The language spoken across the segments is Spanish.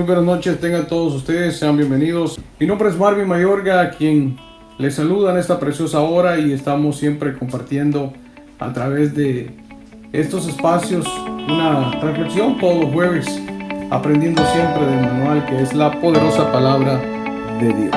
Muy buenas noches, tengan todos ustedes, sean bienvenidos. Mi nombre es Marvin Mayorga, quien les saluda en esta preciosa hora y estamos siempre compartiendo a través de estos espacios una reflexión todos los jueves, aprendiendo siempre del manual que es la poderosa palabra de Dios.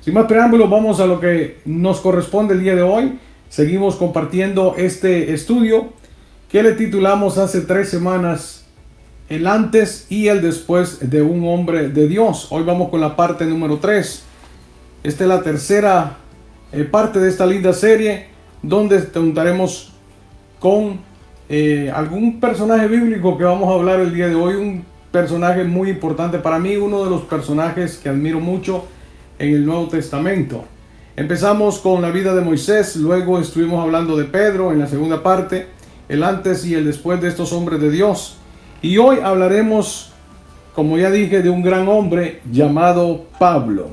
Sin más preámbulos, vamos a lo que nos corresponde el día de hoy. Seguimos compartiendo este estudio que le titulamos hace 3 semanas, el antes y el después de un hombre de Dios. Hoy vamos con la parte número 3. Esta es la tercera parte de esta linda serie, donde contaremos con algún personaje bíblico que vamos a hablar el día de hoy. Un personaje muy importante para mí, uno de los personajes que admiro mucho en el Nuevo Testamento. Empezamos con la vida de Moisés, luego estuvimos hablando de Pedro en la segunda parte, el antes y el después de estos hombres de Dios. Y hoy hablaremos, como ya dije, de un gran hombre llamado Pablo.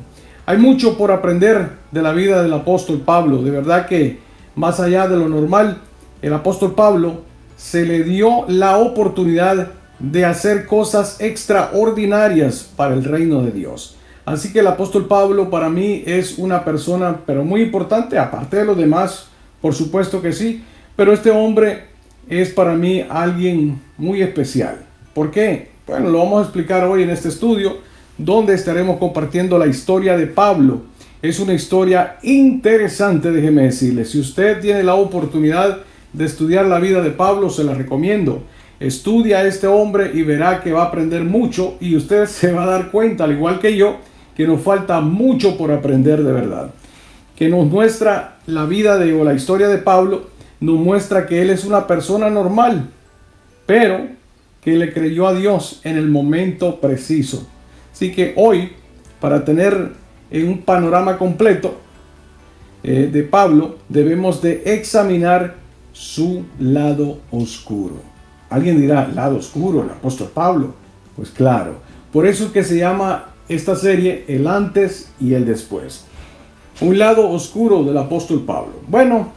Hay mucho por aprender de la vida del apóstol Pablo. De verdad que más allá de lo normal, el apóstol Pablo se le dio la oportunidad de hacer cosas extraordinarias para el reino de Dios. Así que el apóstol Pablo para mí es una persona pero muy importante, aparte de los demás, por supuesto que sí, pero este hombre es para mí alguien muy especial. ¿Por qué? Bueno, lo vamos a explicar hoy en este estudio, donde estaremos compartiendo la historia de Pablo. Es una historia interesante, déjeme decirle. Si usted tiene la oportunidad de estudiar la vida de Pablo, se la recomiendo. Estudia a este hombre y verá que va a aprender mucho y usted se va a dar cuenta, al igual que yo, que nos falta mucho por aprender de verdad. Que nos muestra la vida o la historia de Pablo, nos muestra que él es una persona normal, pero que le creyó a Dios en el momento preciso. Así que hoy, para tener un panorama completo de Pablo, debemos de examinar su lado oscuro. Alguien dirá, lado oscuro, el apóstol Pablo. Pues claro, por eso es que se llama esta serie el antes y el después. Un lado oscuro del apóstol Pablo. Bueno,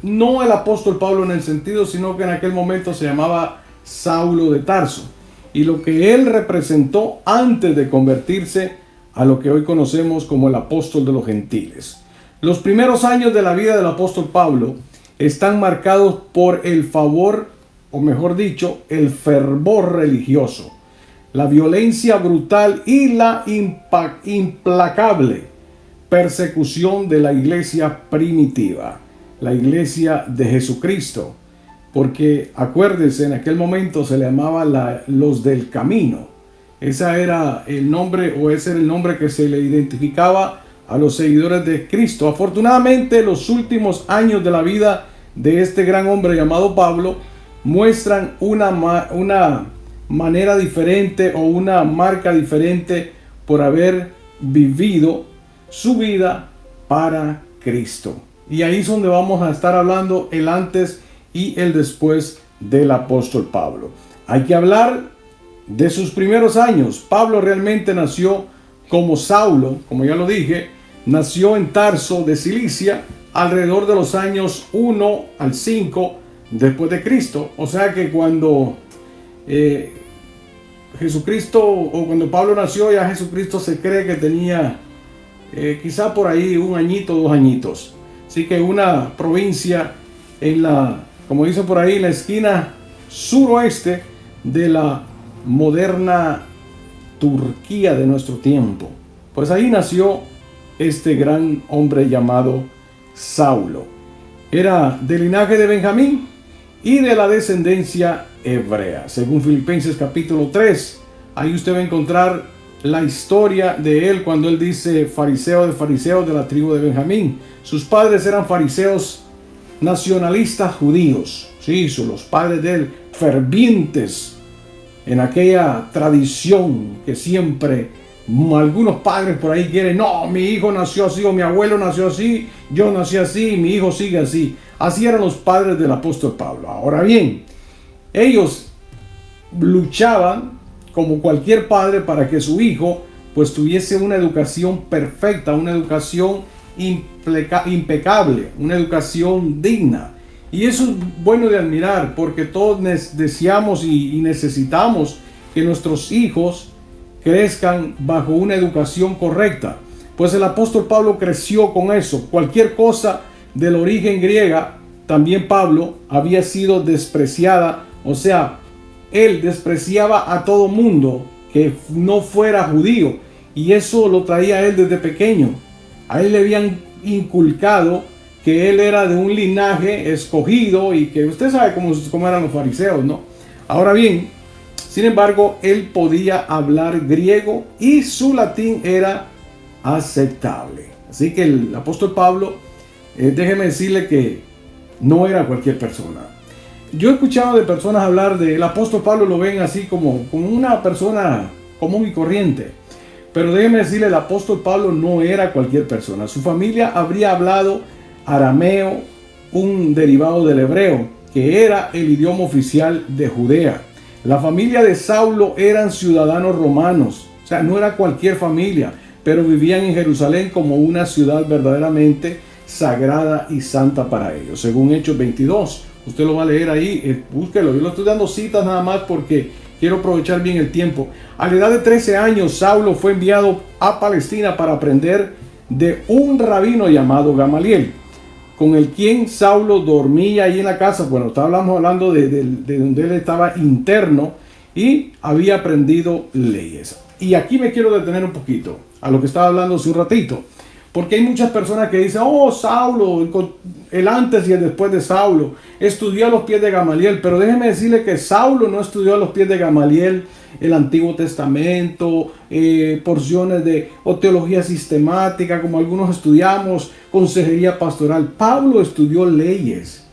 no el apóstol Pablo en el sentido, sino que en aquel momento se llamaba Saulo de Tarso. Y lo que él representó antes de convertirse a lo que hoy conocemos como el apóstol de los gentiles. Los primeros años de la vida del apóstol Pablo están marcados por el favor, o mejor dicho, el fervor religioso, la violencia brutal y la implacable persecución de la iglesia primitiva, la iglesia de Jesucristo. Porque acuérdense, en aquel momento se le llamaba los del camino. Ese era el nombre, o ese era el nombre que se le identificaba a los seguidores de Cristo. Afortunadamente, los últimos años de la vida de este gran hombre llamado Pablo muestran una manera diferente o una marca diferente por haber vivido su vida para Cristo. Y ahí es donde vamos a estar hablando el antes y el después del apóstol Pablo. Hay que hablar de sus primeros años. Pablo realmente nació como Saulo, como ya lo dije, nació en Tarso de Cilicia alrededor de los años 1 al 5 después de Cristo. O sea que cuando Jesucristo, o cuando Pablo nació, ya Jesucristo se cree que tenía quizá por ahí 1 añito, 2 añitos. Así que una provincia en la, como dice por ahí, la esquina suroeste de la moderna Turquía de nuestro tiempo. Pues ahí nació este gran hombre llamado Saulo. Era del linaje de Benjamín y de la descendencia hebrea. Según Filipenses capítulo 3, ahí usted va a encontrar la historia de él cuando él dice fariseo de fariseos de la tribu de Benjamín. Sus padres eran fariseos nacionalistas judíos. Sí, son los padres de él, fervientes en aquella tradición que siempre algunos padres por ahí quieren, no, mi hijo nació así o mi abuelo nació así, yo nací así y mi hijo sigue así. Así eran los padres del apóstol Pablo. Ahora bien, ellos luchaban como cualquier padre para que su hijo pues tuviese una educación perfecta, una educación impecable, una educación digna. Y eso es bueno de admirar, porque todos deseamos y necesitamos que nuestros hijos crezcan bajo una educación correcta. Pues el apóstol Pablo creció con eso. Cualquier cosa del origen griega, también Pablo había sido despreciada. O sea, él despreciaba a todo mundo que no fuera judío. Y eso lo traía él desde pequeño. A él le habían inculcado que él era de un linaje escogido y que usted sabe cómo eran los fariseos, ¿no? Ahora bien, sin embargo, él podía hablar griego y su latín era aceptable. Así que el apóstol Pablo, déjeme decirle que no era cualquier persona. Yo he escuchado de personas hablar del apóstol Pablo, lo ven así como una persona común y corriente. Pero déjeme decirle, el apóstol Pablo no era cualquier persona. Su familia habría hablado arameo, un derivado del hebreo, que era el idioma oficial de Judea. La familia de Saulo eran ciudadanos romanos, o sea, no era cualquier familia, pero vivían en Jerusalén como una ciudad verdaderamente sagrada y santa para ellos, según Hechos 22. Usted lo va a leer ahí, búsquelo. Yo le estoy dando citas nada más porque quiero aprovechar bien el tiempo. A la edad de 13 años, Saulo fue enviado a Palestina para aprender de un rabino llamado Gamaliel, con el quien Saulo dormía ahí en la casa. Bueno, estábamos hablando de donde él estaba interno y había aprendido leyes. Y aquí me quiero detener un poquito a lo que estaba hablando hace un ratito, porque hay muchas personas que dicen, oh, Saulo, el antes y el después de Saulo, estudió a los pies de Gamaliel. Pero déjeme decirle que Saulo no estudió a los pies de Gamaliel el Antiguo Testamento, porciones de teología sistemática, como algunos estudiamos, consejería pastoral. Pablo estudió leyes.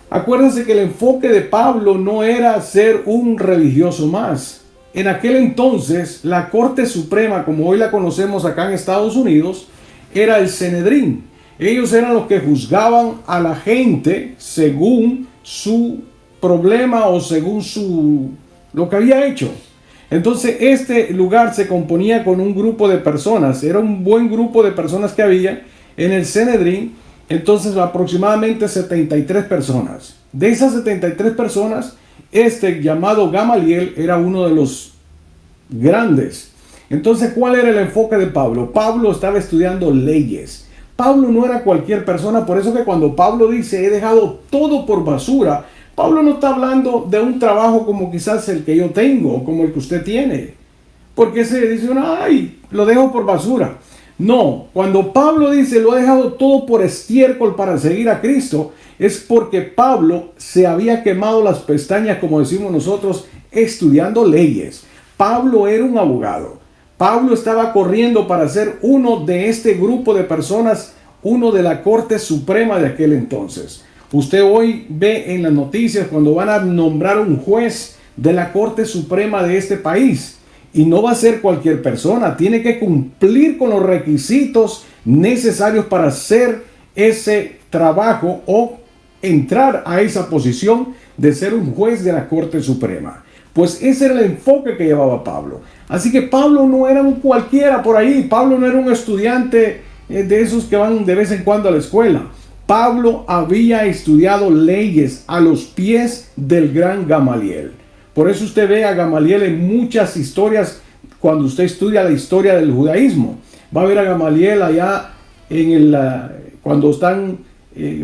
Acuérdense que el enfoque de Pablo no era ser un religioso más. En aquel entonces, la Corte Suprema, como hoy la conocemos acá en Estados Unidos, era el Sanedrín. Ellos eran los que juzgaban a la gente según su problema o según lo que había hecho. Entonces este lugar se componía con un grupo de personas. Era un buen grupo de personas que había en el Sanedrín. Entonces aproximadamente 73 personas. De esas 73 personas, este llamado Gamaliel era uno de los grandes. Entonces, ¿cuál era el enfoque de Pablo? Pablo estaba estudiando leyes. Pablo no era cualquier persona. Por eso que cuando Pablo dice, he dejado todo por basura, Pablo no está hablando de un trabajo como quizás el que yo tengo o como el que usted tiene. Porque se dice, ay, lo dejo por basura. No, cuando Pablo dice, lo he dejado todo por estiércol para seguir a Cristo, es porque Pablo se había quemado las pestañas, como decimos nosotros, estudiando leyes. Pablo era un abogado. Pablo estaba corriendo para ser uno de este grupo de personas, uno de la Corte Suprema de aquel entonces. Usted hoy ve en las noticias cuando van a nombrar un juez de la Corte Suprema de este país. Y no va a ser cualquier persona, tiene que cumplir con los requisitos necesarios para hacer ese trabajo o entrar a esa posición de ser un juez de la Corte Suprema. Pues ese era el enfoque que llevaba Pablo. Así que Pablo no era un cualquiera por ahí. Pablo no era un estudiante de esos que van de vez en cuando a la escuela. Pablo había estudiado leyes a los pies del gran Gamaliel. Por eso usted ve a Gamaliel en muchas historias. Cuando usted estudia la historia del judaísmo, va a ver a Gamaliel allá cuando están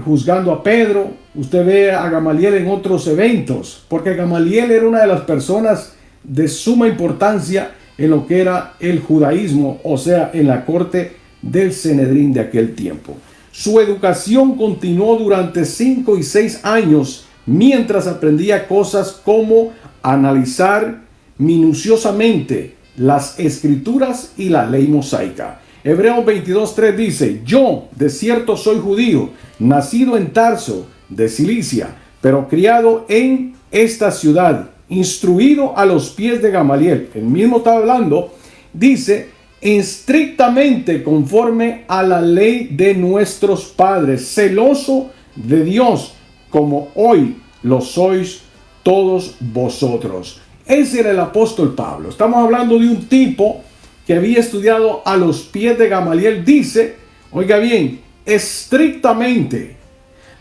juzgando a Pedro. Usted ve a Gamaliel en otros eventos, porque Gamaliel era una de las personas de suma importancia en lo que era el judaísmo, o sea, en la corte del Sanedrín de aquel tiempo. Su educación continuó durante 5 y 6 años mientras aprendía cosas como analizar minuciosamente las escrituras y la ley mosaica. Hebreos 22:3 dice, yo de cierto soy judío, nacido en Tarso de Cilicia, pero criado en esta ciudad, instruido a los pies de Gamaliel. El mismo está hablando, dice, estrictamente conforme a la ley de nuestros padres, celoso de Dios, como hoy lo sois todos vosotros. Ese era el apóstol Pablo. Estamos hablando de un tipo que había estudiado a los pies de Gamaliel. Dice, oiga bien, estrictamente.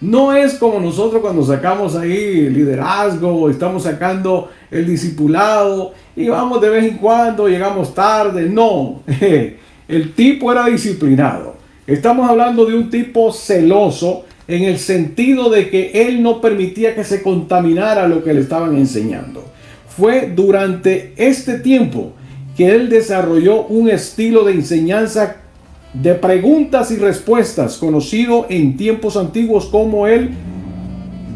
No es como nosotros cuando sacamos ahí liderazgo, estamos sacando el discipulado y vamos de vez en cuando, llegamos tarde. No, el tipo era disciplinado. Estamos hablando de un tipo celoso en el sentido de que él no permitía que se contaminara lo que le estaban enseñando. Fue durante este tiempo que él desarrolló un estilo de enseñanza de preguntas y respuestas, conocido en tiempos antiguos como el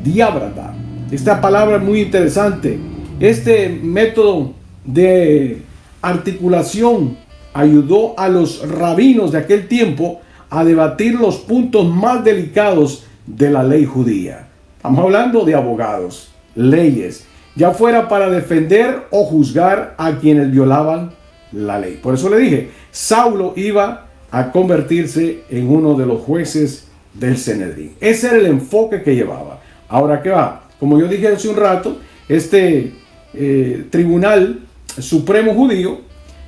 diábrata. Esta palabra es muy interesante. Este método de articulación ayudó a los rabinos de aquel tiempo a debatir los puntos más delicados de la ley judía. Estamos hablando de abogados, leyes, ya fuera para defender o juzgar a quienes violaban la ley. Por eso le dije, Saulo iba a convertirse en uno de los jueces del Sanedrín. Ese era el enfoque que llevaba. Ahora, ¿qué va? Como yo dije hace un rato, este tribunal supremo judío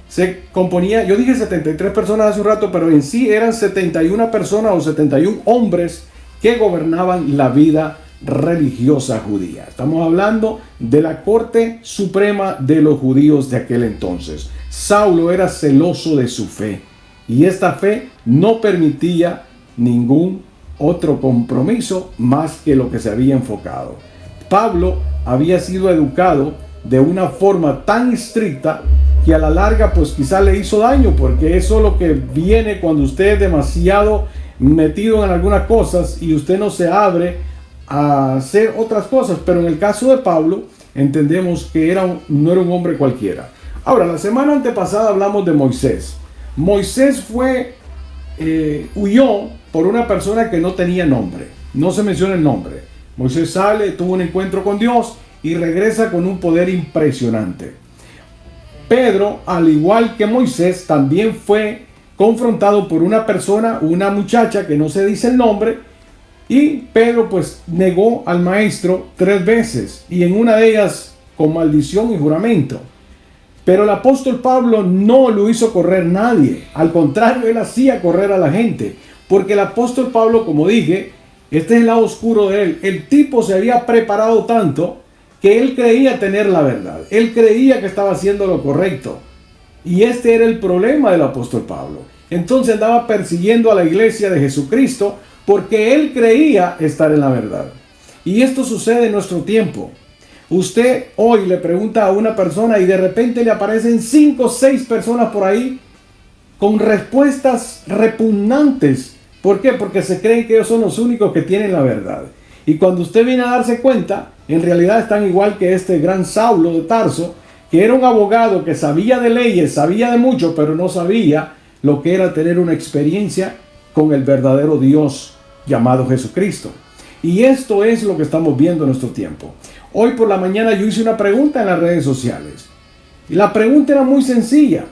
se componía, yo dije 73 personas hace un rato, pero en sí eran 71 personas o 71 hombres que gobernaban la vida religiosa judía. Estamos hablando de la corte suprema de los judíos de aquel entonces. Saulo era celoso de su fe y esta fe no permitía ningún otro compromiso más que lo que se había enfocado. Pablo había sido educado de una forma tan estricta que a la larga pues quizá le hizo daño, porque eso es lo que viene cuando usted es demasiado metido en algunas cosas y usted no se abre a hacer otras cosas. Pero en el caso de Pablo entendemos que no era un hombre cualquiera. Ahora, la semana antepasada hablamos de Moisés. Moisés huyó por una persona que no tenía nombre. No se menciona el nombre. Moisés sale, tuvo un encuentro con Dios y regresa con un poder impresionante. Pedro, al igual que Moisés, también fue confrontado por una persona, una muchacha que no se dice el nombre, y Pedro pues negó al maestro 3 veces, y en una de ellas con maldición y juramento. Pero el apóstol Pablo no lo hizo correr nadie, al contrario, él hacía correr a la gente, porque el apóstol Pablo, como dije, este es el lado oscuro de él, el tipo se había preparado tanto que él creía tener la verdad, él creía que estaba haciendo lo correcto, y este era el problema del apóstol Pablo. Entonces andaba persiguiendo a la iglesia de Jesucristo porque él creía estar en la verdad. Y esto sucede en nuestro tiempo. Usted hoy le pregunta a una persona y de repente le aparecen 5 o 6 personas por ahí con respuestas repugnantes. ¿Por qué? Porque se creen que ellos son los únicos que tienen la verdad. Y cuando usted viene a darse cuenta, en realidad están igual que este gran Saulo de Tarso, que era un abogado que sabía de leyes, sabía de mucho, pero no sabía lo que era tener una experiencia con el verdadero Dios llamado Jesucristo. Y esto es lo que estamos viendo en nuestro tiempo. Hoy por la mañana yo hice una pregunta en las redes sociales. Y la pregunta era muy sencilla.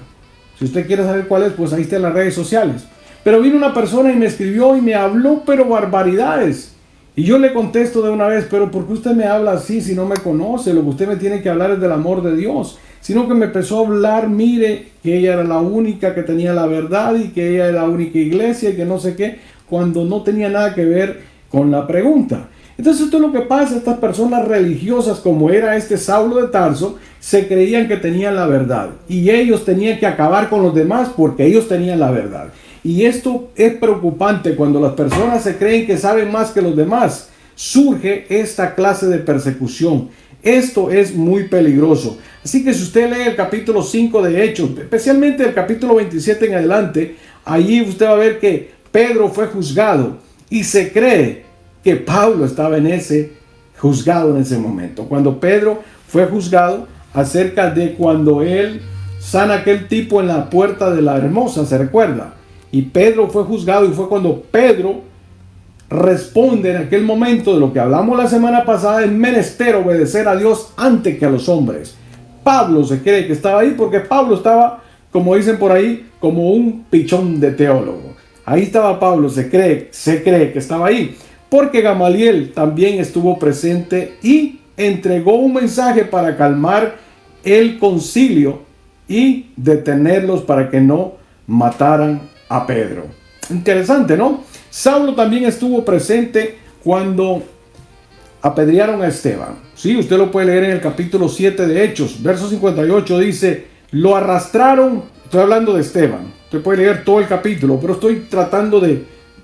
Si usted quiere saber cuál es, pues ahí está en las redes sociales. Pero vino una persona y me escribió y me habló, pero barbaridades. Y yo le contesto de una vez, pero ¿por qué usted me habla así si no me conoce? Lo que usted me tiene que hablar es del amor de Dios. Sino que me empezó a hablar, mire, que ella era la única que tenía la verdad y que ella era la única iglesia y que no sé qué, cuando no tenía nada que ver con la pregunta. Entonces esto es lo que pasa. Estas personas religiosas, como era este Saulo de Tarso, se creían que tenían la verdad y ellos tenían que acabar con los demás porque ellos tenían la verdad. Y esto es preocupante cuando las personas se creen que saben más que los demás. Surge esta clase de persecución. Esto es muy peligroso. Así que si usted lee el capítulo 5 de Hechos, especialmente el capítulo 27 en adelante, allí usted va a ver que Pedro fue juzgado y se cree que Pablo estaba en ese juzgado en ese momento. Cuando Pedro fue juzgado acerca de cuando él sana a aquel tipo en la puerta de la Hermosa, ¿se recuerda? Y Pedro fue juzgado y fue cuando Pedro responde en aquel momento de lo que hablamos la semana pasada: es menester obedecer a Dios antes que a los hombres. Pablo se cree que estaba ahí porque Pablo estaba, como dicen por ahí, como un pichón de teólogo. Ahí estaba Pablo, se cree que estaba ahí, porque Gamaliel también estuvo presente y entregó un mensaje para calmar el concilio y detenerlos para que no mataran a Pedro. Interesante, ¿no? Saulo también estuvo presente cuando apedrearon a Esteban. Sí, usted lo puede leer en el capítulo 7 de Hechos, verso 58, dice: lo arrastraron. Estoy hablando de Esteban. Usted puede leer todo el capítulo, pero estoy tratando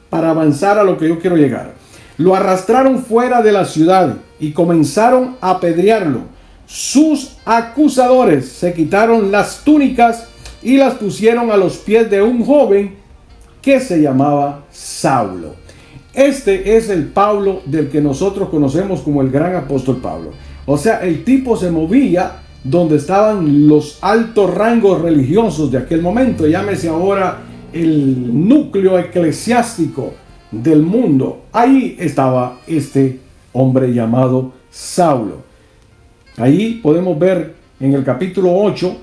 para avanzar a lo que yo quiero llegar. Lo arrastraron fuera de la ciudad y comenzaron a apedrearlo. Sus acusadores se quitaron las túnicas y las pusieron a los pies de un joven que se llamaba Saulo. Este es el Pablo del que nosotros conocemos como el gran apóstol Pablo. O sea, el tipo se movía donde estaban los altos rangos religiosos de aquel momento. Llámese ahora el núcleo eclesiástico del mundo. Ahí estaba este hombre llamado Saulo. Ahí podemos ver en el capítulo 8,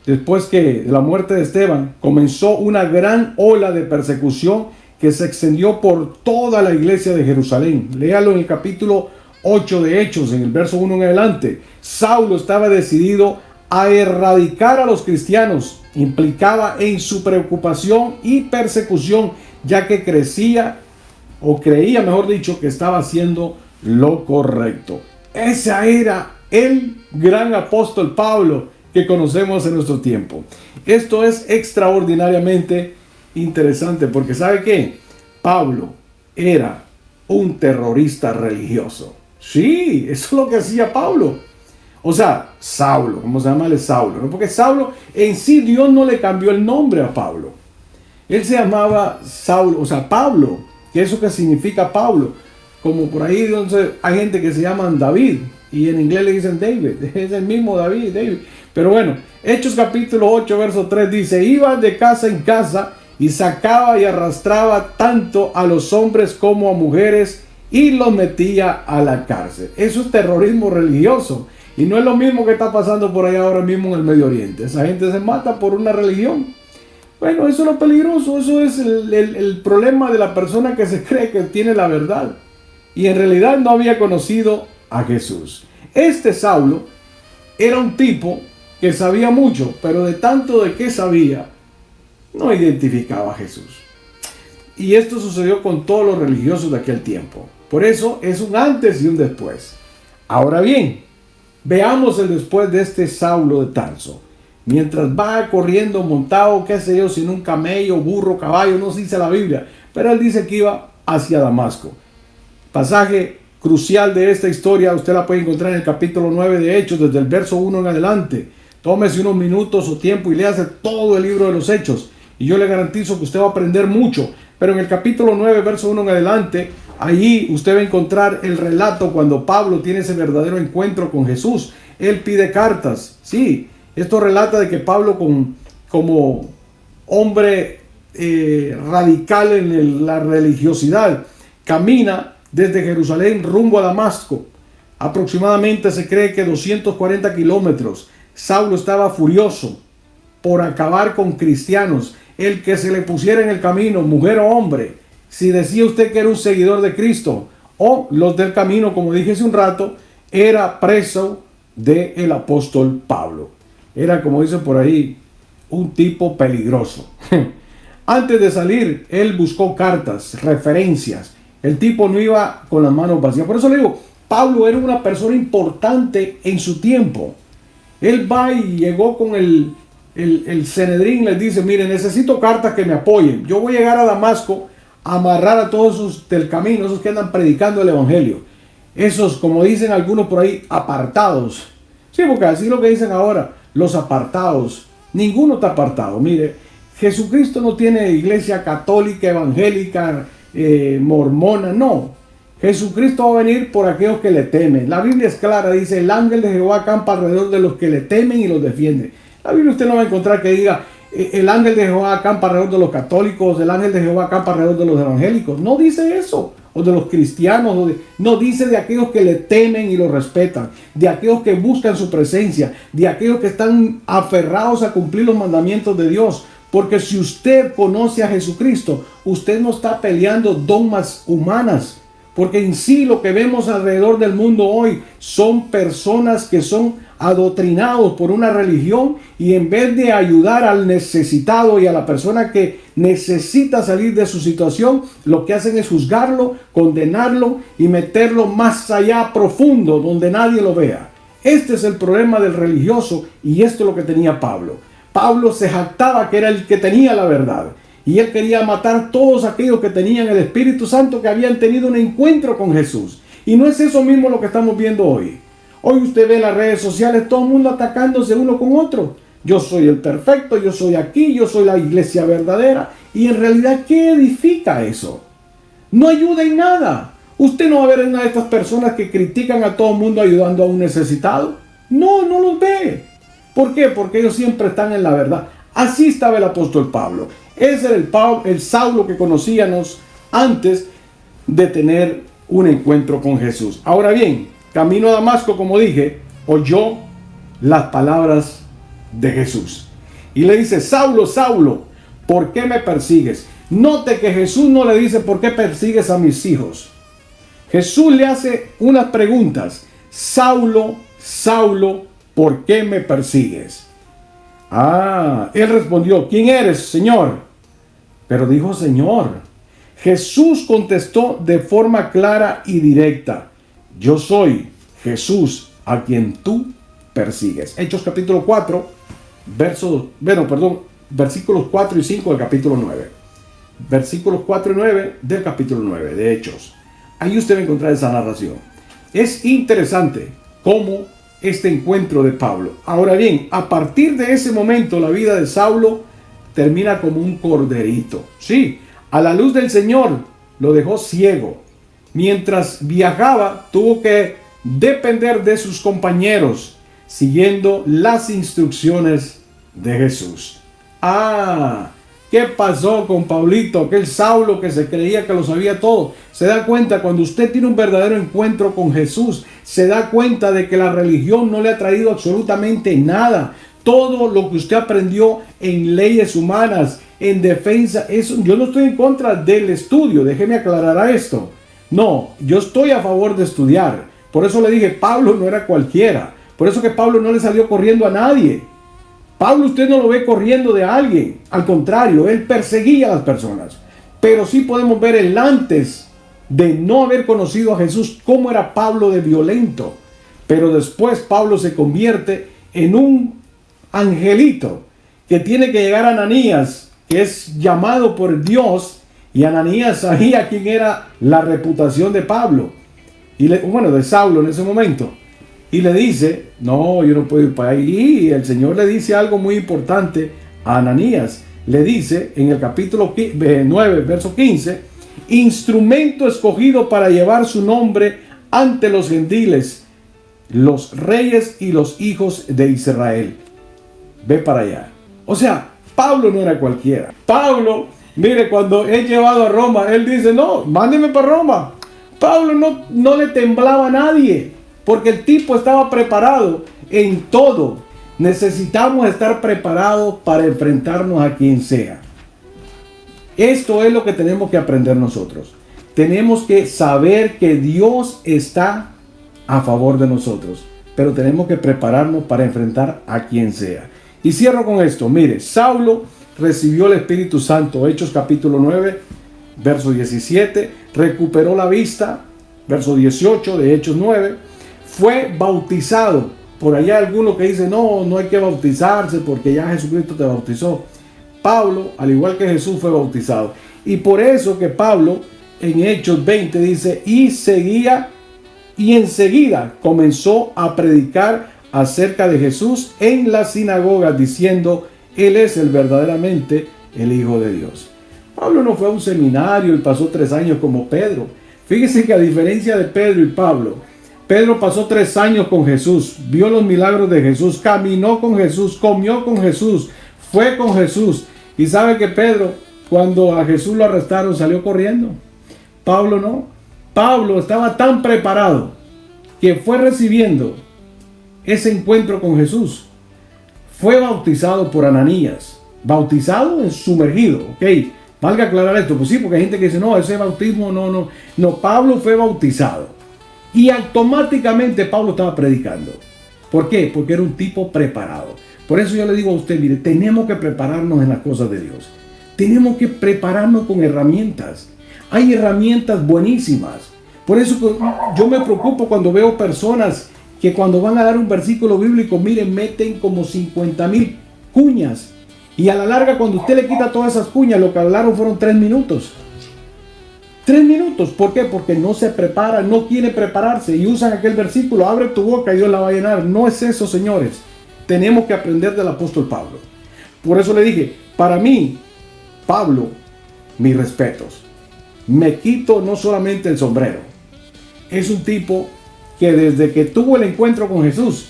después que de la muerte de Esteban, comenzó una gran ola de persecución que se extendió por toda la iglesia de Jerusalén. Léalo en el capítulo 8 de Hechos, en el verso 1 en adelante. Saulo estaba decidido a erradicar a los cristianos. Implicaba en su preocupación y persecución, ya que creía, mejor dicho, que estaba haciendo lo correcto. Ese era el gran apóstol Pablo que conocemos en nuestro tiempo. Esto es extraordinariamente interesante porque ¿sabe qué? Pablo era un terrorista religioso. Sí, eso es lo que hacía Pablo. O sea, Saulo, ¿cómo se llama? Saulo, ¿no? Porque Saulo en sí, Dios no le cambió el nombre a Pablo. Él se llamaba Saulo, o sea, Pablo, que eso que significa Pablo. Como por ahí entonces, hay gente que se llaman David y en inglés le dicen David. Es el mismo David. Pero bueno, Hechos capítulo 8, verso 3 dice: iba de casa en casa y sacaba y arrastraba tanto a los hombres como a mujeres y los metía a la cárcel. Eso es terrorismo religioso. Y no es lo mismo que está pasando por ahí ahora mismo en el Medio Oriente. Esa gente se mata por una religión. Bueno, eso es lo peligroso. Eso es el problema de la persona que se cree que tiene la verdad y en realidad no había conocido a Jesús. Este Saulo era un tipo que sabía mucho, pero de tanto de que sabía, no identificaba a Jesús. Y esto sucedió con todos los religiosos de aquel tiempo. Por eso es un antes y un después. Ahora bien, veamos el después de este Saulo de Tarso. Mientras va corriendo montado, qué sé yo, sin un camello, burro, caballo, no se dice la Biblia, pero él dice que iba hacia Damasco. Pasaje crucial de esta historia, usted la puede encontrar en el capítulo 9 de Hechos, desde el verso 1 en adelante. Tómese unos minutos o tiempo y léase todo el libro de los Hechos. Y yo le garantizo que usted va a aprender mucho. Pero en el capítulo 9, verso 1 en adelante, allí usted va a encontrar el relato cuando Pablo tiene ese verdadero encuentro con Jesús. Él pide cartas. Sí, esto relata de que Pablo, como hombre radical en la religiosidad, camina desde Jerusalén rumbo a Damasco. Aproximadamente se cree que 240 kilómetros. Saulo estaba furioso por acabar con cristianos. El que se le pusiera en el camino, mujer o hombre, si decía usted que era un seguidor de Cristo o los del camino, como dije hace un rato, era preso del apóstol Pablo. Era, como dice por ahí, un tipo peligroso. Antes de salir, él buscó cartas, referencias. El tipo no iba con las manos vacías. Por eso le digo, Pablo era una persona importante en su tiempo. Él va y llegó con el Sanedrín, les dice: mire, necesito cartas que me apoyen. Yo voy a llegar a Damasco a amarrar a todos esos del camino, esos que andan predicando el evangelio. Esos, como dicen algunos por ahí, apartados. Sí, porque así es lo que dicen ahora, los apartados. Ninguno está apartado. Mire, Jesucristo no tiene iglesia católica, evangélica, mormona, no. Jesucristo va a venir por aquellos que le temen. La Biblia es clara, dice: el ángel de Jehová acampa alrededor de los que le temen y los defiende. La Biblia usted no va a encontrar que diga: el ángel de Jehová acampa alrededor de los católicos, el ángel de Jehová acampa alrededor de los evangélicos. No dice eso. o de los cristianos, no, dice de aquellos que le temen y lo respetan, de aquellos que buscan su presencia, de aquellos que están aferrados a cumplir los mandamientos de Dios. Porque si usted conoce a Jesucristo, usted no está peleando dogmas humanas. Porque en sí lo que vemos alrededor del mundo hoy son personas que son adoctrinados por una religión, y en vez de ayudar al necesitado y a la persona que necesita salir de su situación, lo que hacen es juzgarlo, condenarlo y meterlo más allá profundo donde nadie lo vea. Este es el problema del religioso, y esto es lo que tenía Pablo. Pablo se jactaba que era el que tenía la verdad, y él quería matar todos aquellos que tenían el Espíritu Santo, que habían tenido un encuentro con Jesús. Y no es eso mismo lo que estamos viendo hoy. Hoy usted ve en las redes sociales todo el mundo atacándose uno con otro. Yo soy el perfecto, yo soy aquí, yo soy la iglesia verdadera. Y en realidad, ¿qué edifica eso? No ayuda en nada. Usted no va a ver una de estas personas que critican a todo el mundo ayudando a un necesitado. No los ve. ¿Por qué? Porque ellos siempre están en la verdad. Así estaba el apóstol Pablo. Ese era el Saulo que conocíamos antes de tener un encuentro con Jesús. Ahora bien, camino a Damasco, como dije, oyó las palabras de Jesús. Y le dice: Saulo, Saulo, ¿por qué me persigues? Note que Jesús no le dice: ¿por qué persigues a mis hijos? Jesús le hace unas preguntas. Saulo, Saulo, ¿por qué me persigues? Él respondió: ¿quién eres, Señor? Pero dijo Señor. Jesús contestó de forma clara y directa: yo soy Jesús a quien tú persigues. Hechos capítulo 4, versículos 4 y 5 del capítulo 9. Versículos 4 y 9 del capítulo 9 de Hechos. Ahí usted va a encontrar esa narración. Es interesante cómo este encuentro de Pablo. Ahora bien, a partir de ese momento la vida de Saulo termina como un corderito. Sí, a la luz del Señor lo dejó ciego. Mientras viajaba, tuvo que depender de sus compañeros, siguiendo las instrucciones de Jesús. ¿Qué pasó con Pablito? Aquel Saulo que se creía que lo sabía todo. Se da cuenta, cuando usted tiene un verdadero encuentro con Jesús, se da cuenta de que la religión no le ha traído absolutamente nada. Todo lo que usted aprendió en leyes humanas, en defensa, yo no estoy en contra del estudio, déjeme aclarar esto. No, yo estoy a favor de estudiar. Por eso le dije, Pablo no era cualquiera. Por eso que Pablo no le salió corriendo a nadie. Pablo usted no lo ve corriendo de alguien. Al contrario, él perseguía a las personas. Pero sí podemos ver el antes de no haber conocido a Jesús, cómo era Pablo de violento. Pero después Pablo se convierte en un angelito que tiene que llegar a Ananías, que es llamado por Dios. Y Ananías sabía quién era la reputación de Pablo. De Saulo en ese momento. Y le dice: no, yo no puedo ir para ahí. Y el Señor le dice algo muy importante a Ananías. Le dice en el capítulo 9, verso 15: instrumento escogido para llevar su nombre ante los gentiles, los reyes y los hijos de Israel. Ve para allá. O sea, Pablo no era cualquiera. Pablo, mire, cuando es llevado a Roma, él dice: no, mándeme para Roma. Pablo no le temblaba a nadie, porque el tipo estaba preparado en todo. Necesitamos estar preparados para enfrentarnos a quien sea. Esto es lo que tenemos que aprender nosotros. Tenemos que saber que Dios está a favor de nosotros, pero tenemos que prepararnos para enfrentar a quien sea. Y cierro con esto. Mire, Saulo recibió el Espíritu Santo, Hechos capítulo 9, verso 17, recuperó la vista, verso 18 de Hechos 9, fue bautizado. Por allá algunos que dicen: no hay que bautizarse porque ya Jesucristo te bautizó. Pablo, al igual que Jesús, fue bautizado. Y por eso que Pablo en Hechos 20 dice: y enseguida comenzó a predicar acerca de Jesús en las sinagogas, diciendo: Él es verdaderamente el Hijo de Dios. Pablo no fue a un seminario y pasó 3 años como Pedro. Fíjese que a diferencia de Pedro y Pablo, Pedro pasó 3 años con Jesús, vio los milagros de Jesús, caminó con Jesús, comió con Jesús, fue con Jesús. Y sabe que Pedro, cuando a Jesús lo arrestaron, salió corriendo. Pablo no. Pablo estaba tan preparado que fue recibiendo ese encuentro con Jesús. Fue bautizado por Ananías. Bautizado en sumergido, ok. Valga aclarar esto, pues sí, porque hay gente que dice, no, ese bautismo no, Pablo fue bautizado. Y automáticamente Pablo estaba predicando. ¿Por qué? Porque era un tipo preparado. Por eso yo le digo a usted, mire, tenemos que prepararnos en las cosas de Dios. Tenemos que prepararnos con herramientas. Hay herramientas buenísimas. Por eso yo me preocupo cuando veo personas que cuando van a dar un versículo bíblico, miren, meten como 50,000 cuñas. Y a la larga, cuando usted le quita todas esas cuñas, lo que hablaron fueron 3 minutos. 3 minutos. ¿Por qué? Porque no se prepara, no quiere prepararse y usan aquel versículo, abre tu boca y Dios la va a llenar. No es eso, señores. Tenemos que aprender del apóstol Pablo. Por eso le dije, para mí, Pablo, mis respetos. Me quito no solamente el sombrero. Es un tipo que desde que tuvo el encuentro con Jesús,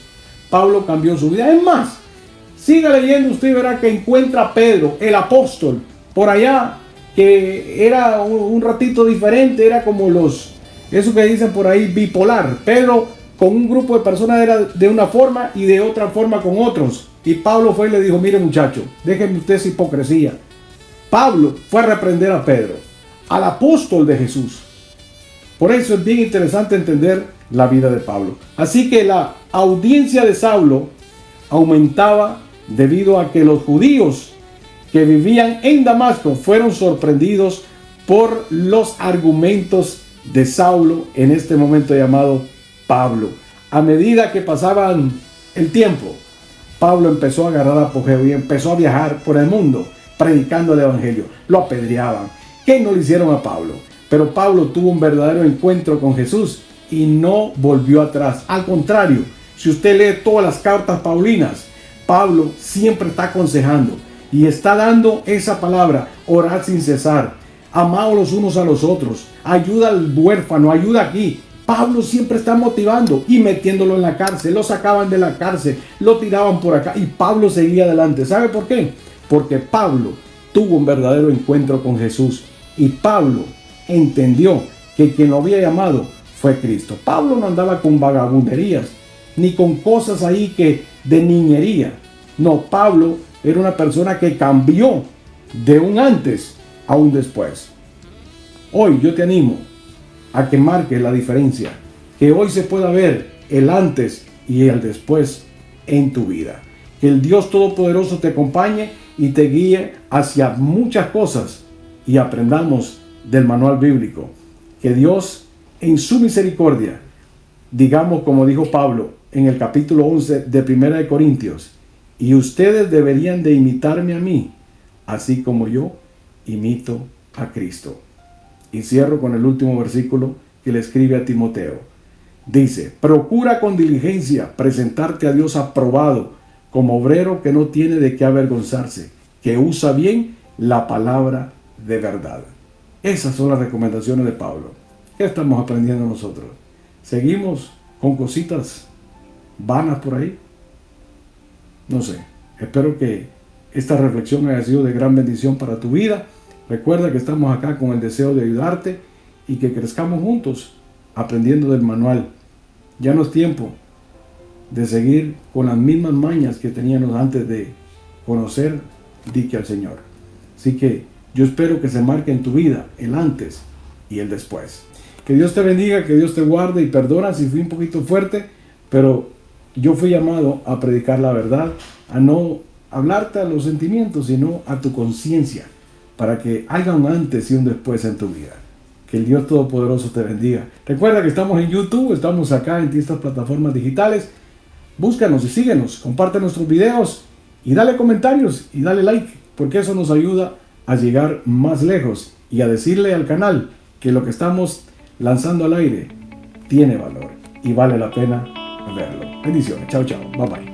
Pablo cambió su vida. Es más, siga leyendo usted y verá que encuentra a Pedro, el apóstol, por allá, que era un ratito diferente, era como eso que dicen por ahí, bipolar. Pedro con un grupo de personas era de una forma y de otra forma con otros. Y Pablo fue y le dijo, mire muchacho, déjenme usted esa hipocresía. Pablo fue a reprender a Pedro, al apóstol de Jesús. Por eso es bien interesante entender la vida de Pablo. Así que la audiencia de Saulo aumentaba debido a que los judíos que vivían en Damasco fueron sorprendidos por los argumentos de Saulo en este momento llamado Pablo. A medida que pasaban el tiempo, Pablo empezó a agarrar apogeo y empezó a viajar por el mundo predicando el evangelio. Lo apedreaban. ¿Qué no le hicieron a Pablo? Pero Pablo tuvo un verdadero encuentro con Jesús y no volvió atrás. Al contrario, si usted lee todas las cartas paulinas, Pablo siempre está aconsejando y está dando esa palabra, orar sin cesar, amaos los unos a los otros, ayuda al huérfano, ayuda aquí. Pablo siempre está motivando y metiéndolo en la cárcel. Lo sacaban de la cárcel, lo tiraban por acá y Pablo seguía adelante. ¿Sabe por qué? Porque Pablo tuvo un verdadero encuentro con Jesús y Pablo entendió que quien lo había llamado fue Cristo. Pablo no andaba con vagabunderías ni con cosas ahí que de niñería. No, Pablo era una persona que cambió de un antes a un después. Hoy yo te animo a que marques la diferencia, que hoy se pueda ver el antes y el después en tu vida. Que el Dios Todopoderoso te acompañe y te guíe hacia muchas cosas y aprendamos del manual bíblico. Que Dios en su misericordia, digamos como dijo Pablo en el capítulo 11 de 1 Corintios, y ustedes deberían de imitarme a mí, así como yo imito a Cristo. Y cierro con el último versículo que le escribe a Timoteo. Dice, procura con diligencia presentarte a Dios aprobado, como obrero que no tiene de qué avergonzarse, que usa bien la palabra de verdad. Esas son las recomendaciones de Pablo. ¿Qué estamos aprendiendo nosotros? ¿Seguimos con cositas vanas por ahí? No sé. Espero que esta reflexión haya sido de gran bendición para tu vida. Recuerda que estamos acá con el deseo de ayudarte y que crezcamos juntos aprendiendo del manual. Ya no es tiempo de seguir con las mismas mañas que teníamos antes de conocer dique al Señor. Así que yo espero que se marque en tu vida el antes y el después. Que Dios te bendiga, que Dios te guarde y perdona si fui un poquito fuerte, pero yo fui llamado a predicar la verdad, a no hablarte a los sentimientos, sino a tu conciencia, para que haya un antes y un después en tu vida. Que el Dios Todopoderoso te bendiga. Recuerda que estamos en YouTube, estamos acá en estas plataformas digitales. Búscanos y síguenos, comparte nuestros videos y dale comentarios y dale like, porque eso nos ayuda a llegar más lejos y a decirle al canal que lo que estamos lanzando al aire tiene valor y vale la pena verlo. Bendiciones. Chao, chao. Bye, bye.